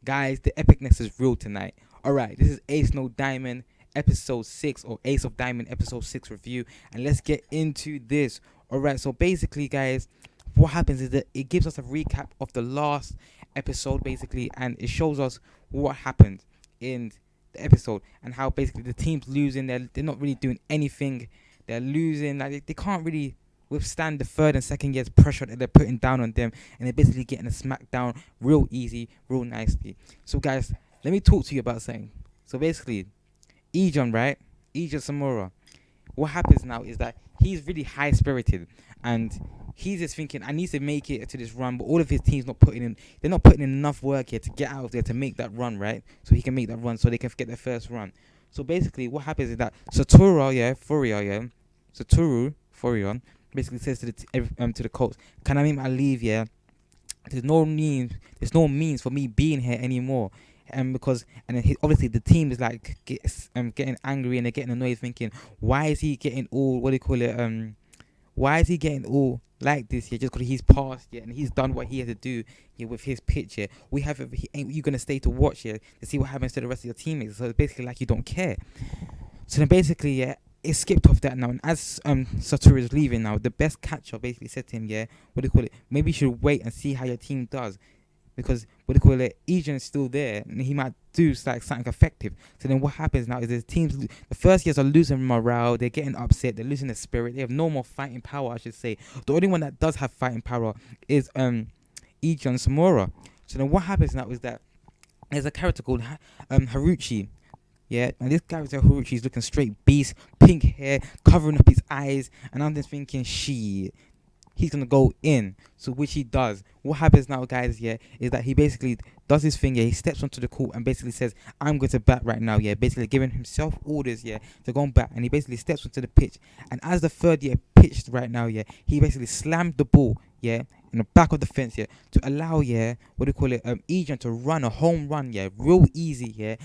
Guys, the epicness is real tonight. Alright, this is Ace No Diamond episode 6 or Ace of Diamond episode 6 review, and let's get into this. Alright, so basically, guys, what happens is that it gives us a recap of the last episode, basically, and it shows us what happened in the episode and how basically the team's losing. They're not really doing anything. They're losing. Like they can't really withstand the third and second year's pressure that they're putting down on them, and they're basically getting a smackdown real easy, real nicely. So guys, let me talk to you about something. So basically, Eijun, right? Eijun Sawamura. What happens now is that he's really high spirited, and he's just thinking, I need to make it to this run, but all of his team's not putting in. They're not putting in enough work here to get out of there to make that run, right? So he can make that run, so they can get their first run. So basically, what happens is that Satoru Furion, basically says to the coach, "Can I make my leave? Yeah, there's no means for me being here anymore." Because then obviously the team is like getting angry, and they're getting annoyed, thinking, why is he getting all why is he getting all like this here just because he's passed and he's done what he had to do here with his pitch here. Ain't you gonna stay to watch here to see what happens to the rest of your teammates? So it's basically like you don't care. So then basically it skipped off that now, and as Satoru is leaving now, the best catcher basically said to him, maybe you should wait and see how your team does, because Eijun is still there and he might do like something effective. So then what happens now is the first years are losing morale, they're getting upset, they're losing their spirit, they have no more fighting power, I should say. The only one that does have fighting power is Eijun Sawamura. So then what happens now is that there's a character called Haruchi. Yeah, and this character Haruchi is looking straight beast, pink hair, covering up his eyes, and I'm just thinking, he's gonna go in. So which he does. What happens now, guys, is that he basically does his thing, he steps onto the court and basically says, I'm going to bat right now, basically giving himself orders, to go and bat, and he basically steps onto the pitch, and as the third year pitched right now, he basically slammed the ball, in the back of the fence, to allow, Eijun to run a home run, real easily,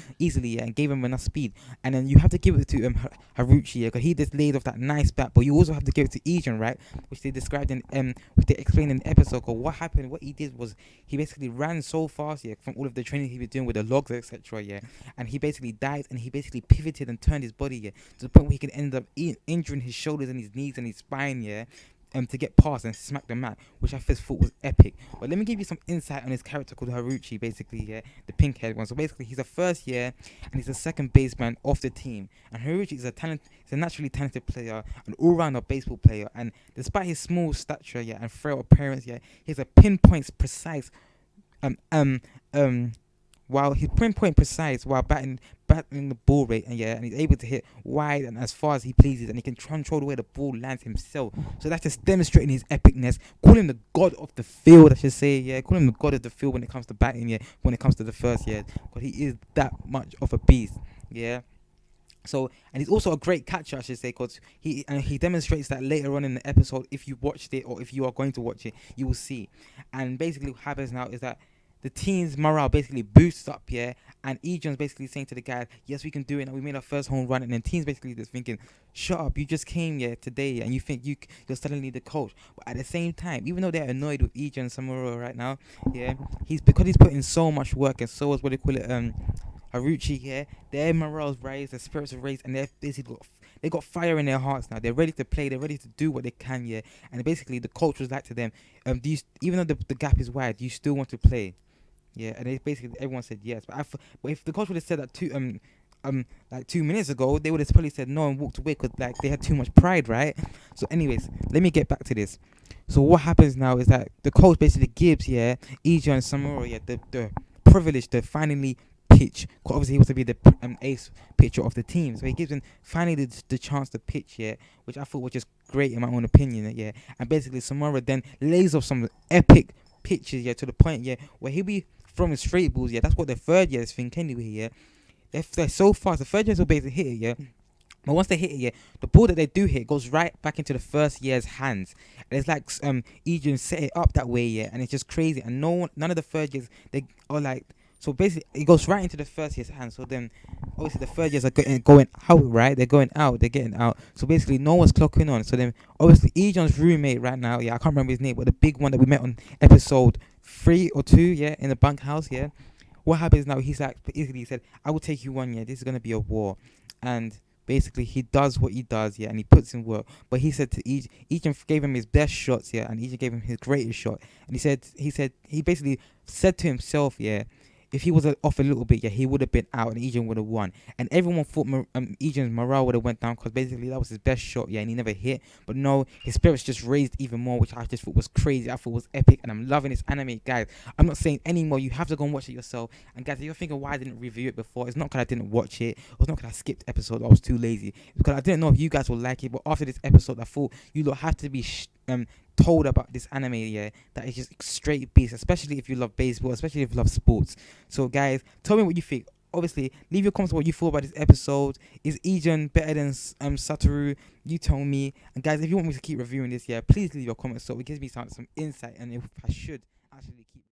and gave him enough speed. And then you have to give it to Haruchi, because he just laid off that nice bat, but you also have to give it to Eijun, right, which they described which they explained in the episode. Called what happened, what he did was he basically ran so fast, from all of the training he was doing with the logs, etc., and he basically died, and he basically pivoted and turned his body, to the point where he could end up injuring his shoulders and his knees and his spine, to get past and smack the mat, which I first thought was epic. But let me give you some insight on his character called Haruchi, basically, the pink haired one. So basically, he's a first year and he's a second baseman of the team. And Haruchi is a naturally talented player, an all-rounder baseball player. And despite his small stature, and frail appearance, he has a pinpoint precise while he's pinpoint precise while batting the ball rate, and he's able to hit wide and as far as he pleases, and he can control the way the ball lands himself. So that's just demonstrating his epicness. Call him the god of the field, I should say. Call him the god of the field when it comes to batting, when it comes to the first year, because he is that much of a beast. So, and he's also a great catcher, I should say, because he demonstrates that later on in the episode. If you watched it, or if you are going to watch it, you will see. And basically what happens now is that the team's morale basically boosts up, and Eijun's basically saying to the guys, yes, we can do it, and we made our first home run, and then team's basically just thinking, shut up, you just came today, and you think you're suddenly the coach. But at the same time, even though they're annoyed with Eijun Sawamura right now, because he's putting so much work, and so is Haruchi, their morale's raised, their spirits are raised, and they're basically they got fire in their hearts now. They're ready to play. They're ready to do what they can, And basically, the coach was like to them, even though the gap is wide, do you still want to play? And they basically everyone said yes. But if the coach would have said that like 2 minutes ago, they would have probably said no and walked away, because like they had too much pride, right? So anyways, let me get back to this. So what happens now is that the coach basically gives Eijun Sawamura the privilege to finally pitch. Cause obviously he wants to be the ace pitcher of the team, so he gives him finally the chance to pitch, which I thought was just great in my own opinion, And basically Sawamura then lays off some epic pitches, to the point, where he'll be throwing straight balls, that's what the third years think anyway, They're so fast. The third years will basically hit it, But once they hit it, the ball that they do hit goes right back into the first year's hands. And it's like Eijun set it up that way, and it's just crazy. And none of the third years, they are like, so basically it goes right into the first year's hands. So then obviously the third years are going out, right? They're going out, they're getting out. So basically no one's clocking on. So then obviously Eijun's roommate right now, I can't remember his name, but the big one that we met on episode 3 or 2, in the bunkhouse, what happens now? He's like, basically he said, I will take you on. Yeah, this is gonna be a war, and basically he does what he does. Yeah, and he puts in work. But he said to Eijun gave him his best shots. Yeah, and Eijun gave him his greatest shot. And he basically said to himself, yeah, if he was off a little bit, yeah, he would have been out and Eijun would have won. And everyone thought Eijun's morale would have went down because basically that was his best shot, yeah, and he never hit. But no, his spirits just raised even more, which I just thought was crazy. I thought was epic, and I'm loving this anime, guys. I'm not saying anymore. You have to go and watch it yourself. And guys, if you're thinking why I didn't review it before, it's not because I didn't watch it. It's not because I skipped episode. I was too lazy. Because I didn't know if you guys will like it. But after this episode, I thought you lot have to be told about this anime, yeah, that is just straight beast, especially if you love baseball, especially if you love sports. So guys, tell me what you think. Obviously, leave your comments what you thought about this episode. Is Eijun better than Satoru? You tell me. And guys, if you want me to keep reviewing this, yeah, please leave your comments so it gives me some insight, and if I should